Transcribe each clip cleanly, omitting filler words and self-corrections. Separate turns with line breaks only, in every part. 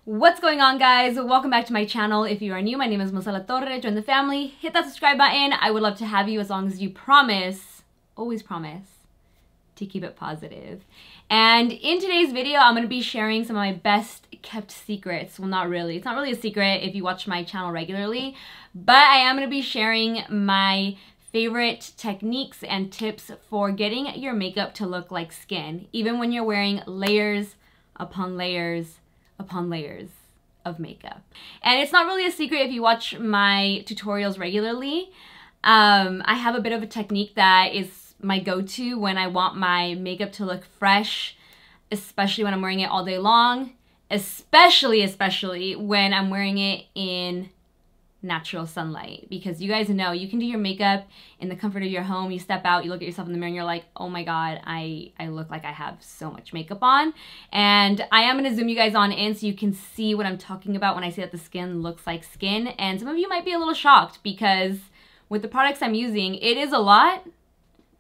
What's going on, guys? Welcome back to my channel. If you are new, my name is Alatorre. Join the family, hit that subscribe button. I would love to have you as long as you promise, always promise, to keep it positive. And in today's video, I'm going to be sharing some of my best kept secrets. Well, not really. It's not really a secret if you watch my channel regularly, but I am going to be sharing my favorite techniques and tips for getting your makeup to look like skin, even when you're wearing layers upon layers upon layers of makeup. And it's not really a secret if you watch my tutorials regularly. I have a bit of a technique that is my go-to when I want my makeup to look fresh, especially when I'm wearing it all day long, especially when I'm wearing it in natural sunlight, because you guys know you can do your makeup in the comfort of your home. You step out, you look at yourself in the mirror and you're like, oh my god, I look like I have so much makeup on. And I am going to zoom you guys on in so you can see what I'm talking about when I say that the skin looks like skin. And some of you might be a little shocked because with the products I'm using, it is a lot,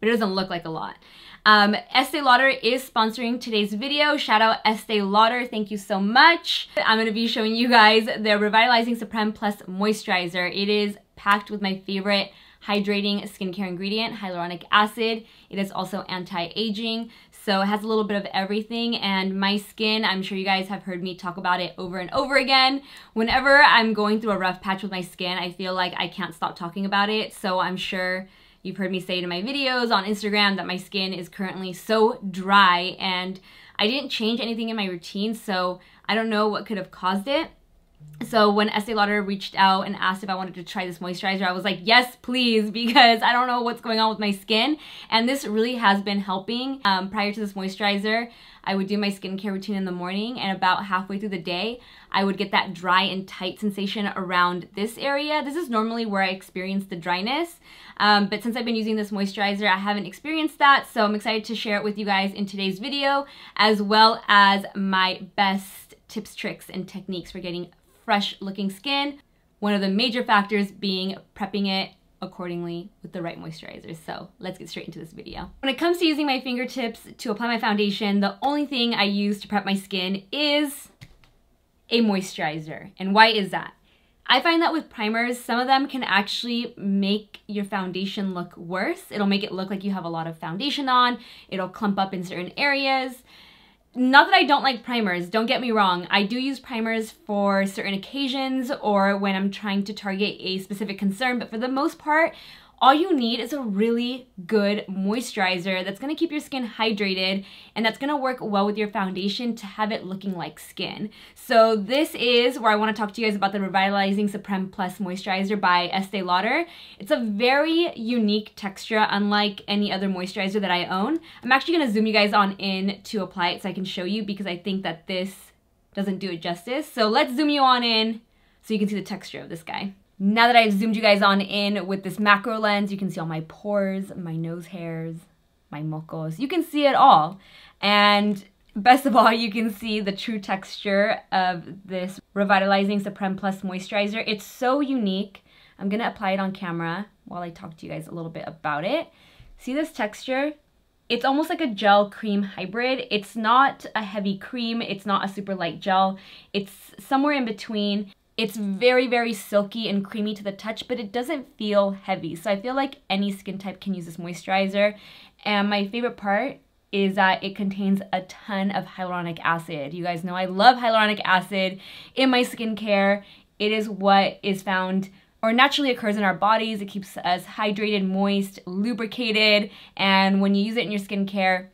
but it doesn't look like a lot. Estée Lauder is sponsoring today's video. Shout out Estée Lauder, thank you so much. I'm going to be showing you guys their Revitalizing Supreme Plus Moisturizer. It is packed with my favorite hydrating skincare ingredient, hyaluronic acid. It is also anti-aging, so it has a little bit of everything. And my skin, I'm sure you guys have heard me talk about it over and over again. Whenever I'm going through a rough patch with my skin, I feel like I can't stop talking about it. So I'm sure you've heard me say in my videos on Instagram that my skin is currently so dry, and I didn't change anything in my routine, so I don't know what could have caused it. So when Estée Lauder reached out and asked if I wanted to try this moisturizer, I was like, yes, please, because I don't know what's going on with my skin. And this really has been helping. Prior to this moisturizer, I would do my skincare routine in the morning, and about halfway through the day, I would get that dry and tight sensation around this area. This is normally where I experience the dryness, but since I've been using this moisturizer, I haven't experienced that, so I'm excited to share it with you guys in today's video, as well as my best tips, tricks, and techniques for getting fresh looking skin. One of the major factors being prepping it accordingly with the right moisturizer. So let's get straight into this video. When it comes to using my fingertips to apply my foundation, the only thing I use to prep my skin is a moisturizer. And why is that? I find that with primers, some of them can actually make your foundation look worse. It'll make it look like you have a lot of foundation on. It'll clump up in certain areas. Not that I don't like primers, don't get me wrong. I do use primers for certain occasions or when I'm trying to target a specific concern, but for the most part, all you need is a really good moisturizer that's gonna keep your skin hydrated and that's gonna work well with your foundation to have it looking like skin. So this is where I wanna talk to you guys about the Revitalizing Supreme Plus Moisturizer by Estée Lauder. It's a very unique texture, unlike any other moisturizer that I own. I'm actually gonna zoom you guys on in to apply it so I can show you, because I think that this doesn't do it justice. So let's zoom you on in so you can see the texture of this guy. Now that I've zoomed you guys on in with this macro lens, you can see all my pores, my nose hairs, my mocos. You can see it all. And best of all, you can see the true texture of this Revitalizing Supreme Plus Moisturizer. It's so unique. I'm going to apply it on camera while I talk to you guys a little bit about it. See this texture? It's almost like a gel cream hybrid. It's not a heavy cream. It's not a super light gel. It's somewhere in between. It's very, very silky and creamy to the touch, but it doesn't feel heavy. So I feel like any skin type can use this moisturizer. And my favorite part is that it contains a ton of hyaluronic acid. You guys know I love hyaluronic acid in my skincare. It is what is found or naturally occurs in our bodies. It keeps us hydrated, moist, lubricated, and when you use it in your skincare,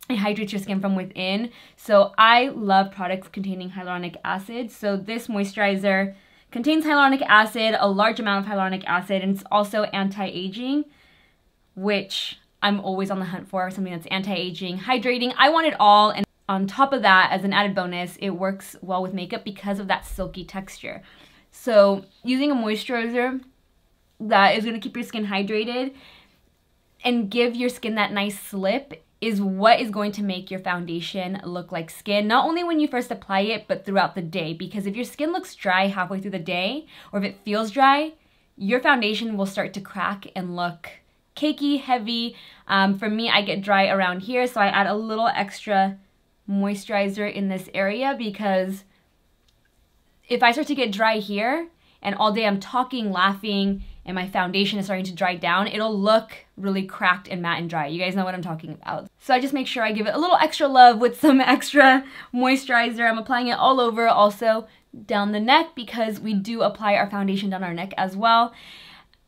it hydrates your skin from within. So I love products containing hyaluronic acid. So this moisturizer contains hyaluronic acid, a large amount of hyaluronic acid, and it's also anti-aging, which I'm always on the hunt for, something that's anti-aging, hydrating. I want it all. And on top of that, as an added bonus, it works well with makeup because of that silky texture. So using a moisturizer that is going to keep your skin hydrated and give your skin that nice slip is what is going to make your foundation look like skin, not only when you first apply it, but throughout the day. Because if your skin looks dry halfway through the day, or if it feels dry, your foundation will start to crack and look cakey, heavy. For me, I get dry around here, so I add a little extra moisturizer in this area because if I start to get dry here and all day I'm talking, laughing, and my foundation is starting to dry down, it'll look really cracked and matte and dry. You guys know what I'm talking about. So I just make sure I give it a little extra love with some extra moisturizer. I'm applying it all over, also down the neck, because we do apply our foundation down our neck as well.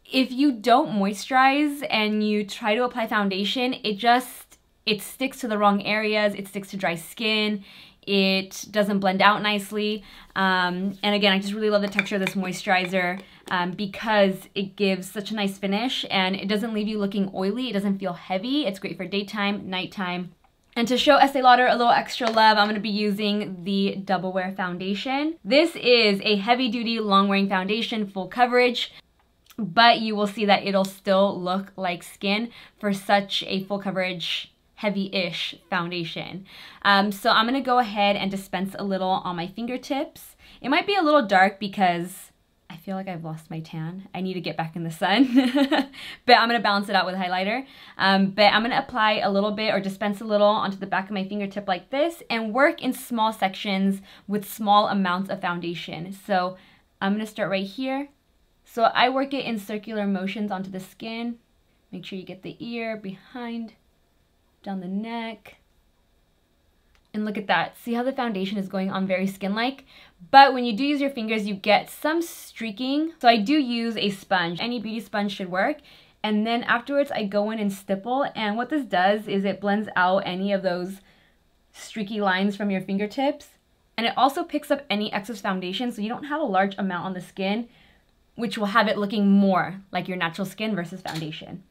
If you don't moisturize and you try to apply foundation, it sticks to the wrong areas, it sticks to dry skin, it doesn't blend out nicely. And again, I just really love the texture of this moisturizer because it gives such a nice finish and it doesn't leave you looking oily, it doesn't feel heavy. It's great for daytime, nighttime. And to show Estée Lauder a little extra love, I'm going to be using the Double Wear Foundation. This is a heavy-duty, long-wearing foundation, full coverage, but you will see that it'll still look like skin for such a full coverage, heavy-ish foundation. So I'm going to go ahead and dispense a little on my fingertips. It might be a little dark because I feel like I've lost my tan. I need to get back in the sun, but I'm going to balance it out with highlighter. But I'm going to apply a little bit or dispense a little onto the back of my fingertip like this and work in small sections with small amounts of foundation. So I'm going to start right here. So I work it in circular motions onto the skin. Make sure you get the ear, behind, down the neck. And look at that. See how the foundation is going on very skin-like? But when you do use your fingers, you get some streaking. So I do use a sponge. Any beauty sponge should work. And then afterwards, I go in and stipple. And what this does is it blends out any of those streaky lines from your fingertips. And it also picks up any excess foundation so you don't have a large amount on the skin, which will have it looking more like your natural skin versus foundation.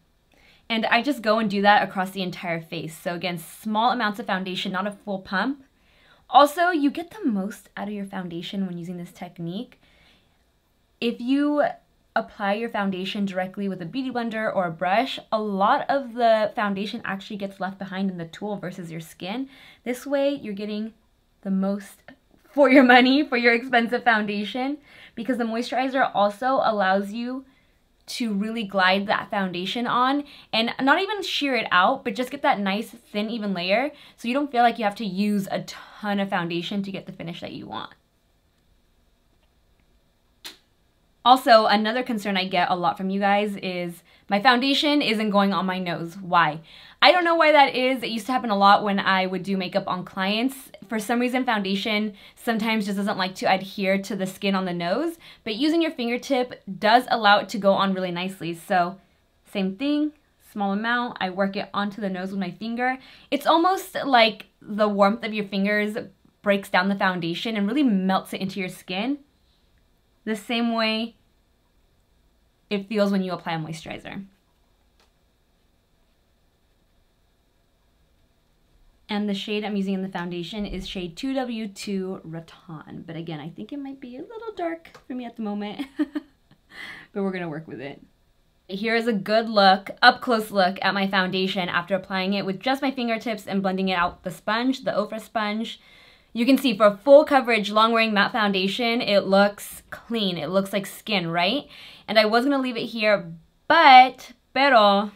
And I just go and do that across the entire face. So again, small amounts of foundation, not a full pump. Also, you get the most out of your foundation when using this technique. If you apply your foundation directly with a beauty blender or a brush, a lot of the foundation actually gets left behind in the tool versus your skin. This way, you're getting the most for your money, for your expensive foundation, because the moisturizer also allows you to really glide that foundation on and not even sheer it out, but just get that nice thin even layer so you don't feel like you have to use a ton of foundation to get the finish that you want. Also, another concern I get a lot from you guys is my foundation isn't going on my nose. Why? I don't know why that is. It used to happen a lot when I would do makeup on clients. For some reason, foundation sometimes just doesn't like to adhere to the skin on the nose, but using your fingertip does allow it to go on really nicely. So same thing, small amount, I work it onto the nose with my finger. It's almost like the warmth of your fingers breaks down the foundation and really melts it into your skin. The same way it feels when you apply a moisturizer. And the shade I'm using in the foundation is shade 2W2 Rattan. But again, I think it might be a little dark for me at the moment, but we're gonna work with it. Here is a good look, up close look at my foundation after applying it with just my fingertips and blending it out with the sponge, the Ofra sponge. You can see for a full coverage, long wearing matte foundation, it looks clean. It looks like skin, right? And I was gonna leave it here, pero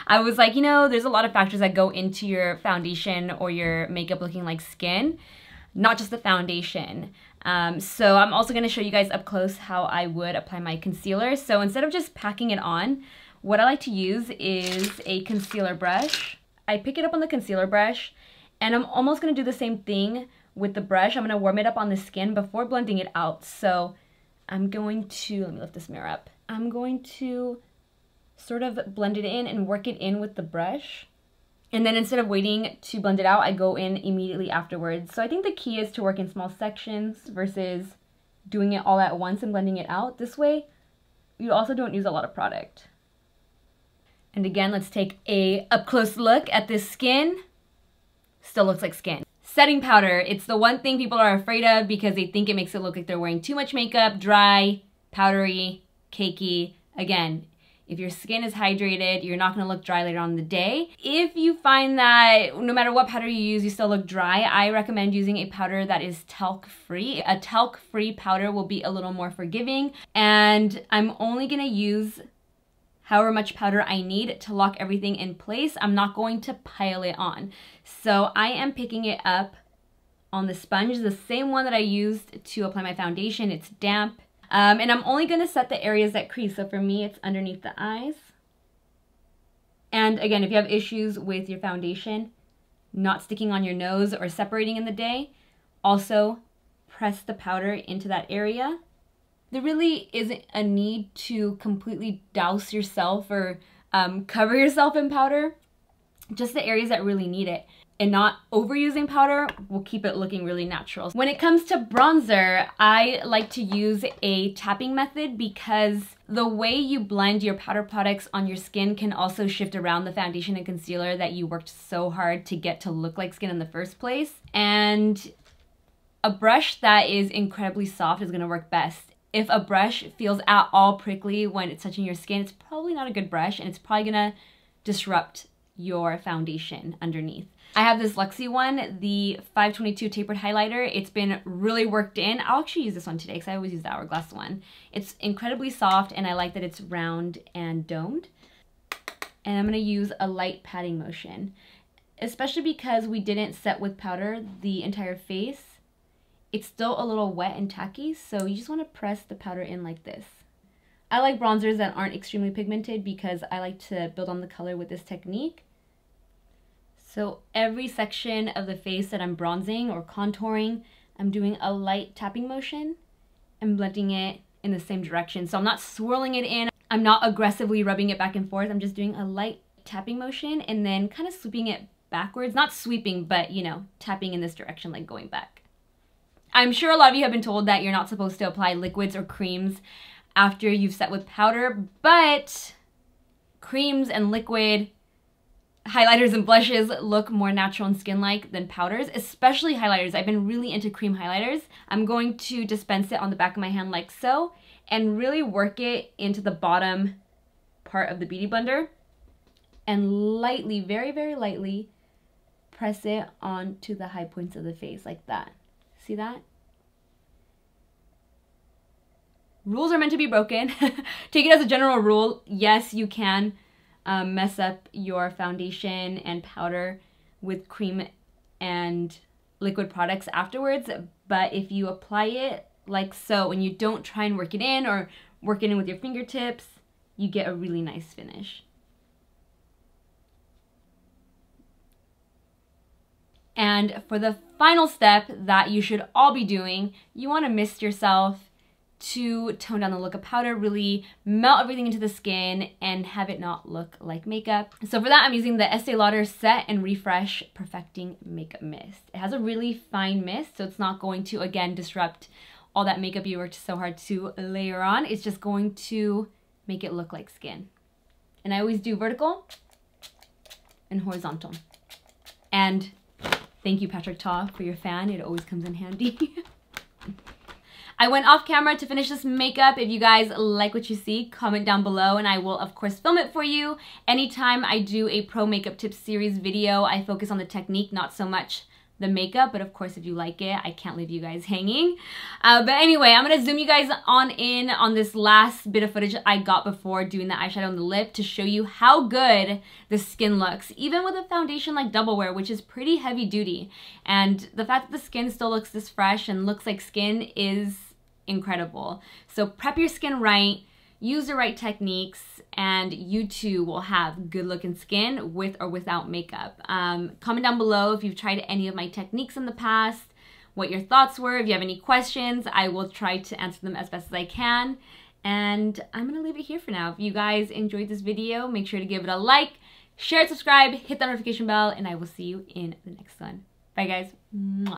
I was like, you know, there's a lot of factors that go into your foundation or your makeup looking like skin, not just the foundation. So I'm also gonna show you guys up close how I would apply my concealer. So instead of just packing it on, what I like to use is a concealer brush. I pick it up on the concealer brush, and I'm almost gonna do the same thing with the brush. I'm gonna warm it up on the skin before blending it out. So I'm going to, let me lift this mirror up. I'm going to sort of blend it in and work it in with the brush. And then instead of waiting to blend it out, I go in immediately afterwards. So I think the key is to work in small sections versus doing it all at once and blending it out. This way, you also don't use a lot of product. And again, let's take a up close look at this skin. Still looks like skin. Setting powder, it's the one thing people are afraid of because they think it makes it look like they're wearing too much makeup, dry, powdery, cakey. Again, if your skin is hydrated, you're not gonna look dry later on in the day. If you find that no matter what powder you use, you still look dry, I recommend using a powder that is talc-free. A talc-free powder will be a little more forgiving, and I'm only gonna use however much powder I need to lock everything in place. I'm not going to pile it on. So I am picking it up on the sponge, the same one that I used to apply my foundation. It's damp. And I'm only gonna set the areas that crease. So for me, it's underneath the eyes. And again, if you have issues with your foundation not sticking on your nose or separating in the day, also press the powder into that area. There really isn't a need to completely douse yourself or cover yourself in powder, just the areas that really need it. And not overusing powder will keep it looking really natural. When it comes to bronzer, I like to use a tapping method because the way you blend your powder products on your skin can also shift around the foundation and concealer that you worked so hard to get to look like skin in the first place. And a brush that is incredibly soft is gonna work best. If a brush feels at all prickly when it's touching your skin, it's probably not a good brush and it's probably gonna disrupt your foundation underneath. I have this Luxie one, the 522 tapered highlighter. It's been really worked in. I'll actually use this one today because I always use the Hourglass one. It's incredibly soft and I like that it's round and domed. And I'm gonna use a light patting motion, especially because we didn't set with powder the entire face. It's still a little wet and tacky, so you just wanna press the powder in like this. I like bronzers that aren't extremely pigmented because I like to build on the color with this technique. So every section of the face that I'm bronzing or contouring, I'm doing a light tapping motion and blending it in the same direction. So I'm not swirling it in, I'm not aggressively rubbing it back and forth, I'm just doing a light tapping motion and then kind of sweeping it backwards. Not sweeping, but you know, tapping in this direction, like going back. I'm sure a lot of you have been told that you're not supposed to apply liquids or creams after you've set with powder, but creams and liquid highlighters and blushes look more natural and skin-like than powders, especially highlighters. I've been really into cream highlighters. I'm going to dispense it on the back of my hand like so and really work it into the bottom part of the Beauty Blender and lightly, very, very lightly press it onto the high points of the face like that. See that? Rules are meant to be broken. Take it as a general rule. Yes, you can mess up your foundation and powder with cream and liquid products afterwards, but if you apply it like so and you don't try and work it in or work it in with your fingertips, you get a really nice finish. And for the final step that you should all be doing, you want to mist yourself to tone down the look of powder, really melt everything into the skin and have it not look like makeup. So for that, I'm using the Estée Lauder Set and Refresh Perfecting Makeup Mist. It has a really fine mist, so it's not going to, again, disrupt all that makeup you worked so hard to layer on. It's just going to make it look like skin. And I always do vertical and horizontal. And thank you, Patrick Ta, for your fan. It always comes in handy. I went off camera to finish this makeup. If you guys like what you see, comment down below and I will of course film it for you. Anytime I do a pro makeup tips series video, I focus on the technique, not so much the makeup, but of course if you like it, I can't leave you guys hanging. But anyway, I'm gonna zoom you guys in on this last bit of footage I got before doing the eyeshadow on the lip to show you how good the skin looks, even with a foundation like Double Wear, which is pretty heavy duty. And the fact that the skin still looks this fresh and looks like skin is incredible. So prep your skin right, use the right techniques, and you too will have good looking skin with or without makeup. Comment down below if you've tried any of my techniques in the past, what your thoughts were. If you have any questions, I will try to answer them as best as I can. And I'm gonna leave it here for now. If you guys enjoyed this video, make sure to give it a like, share it, subscribe, hit that notification bell, and I will see you in the next one. Bye guys. Mwah.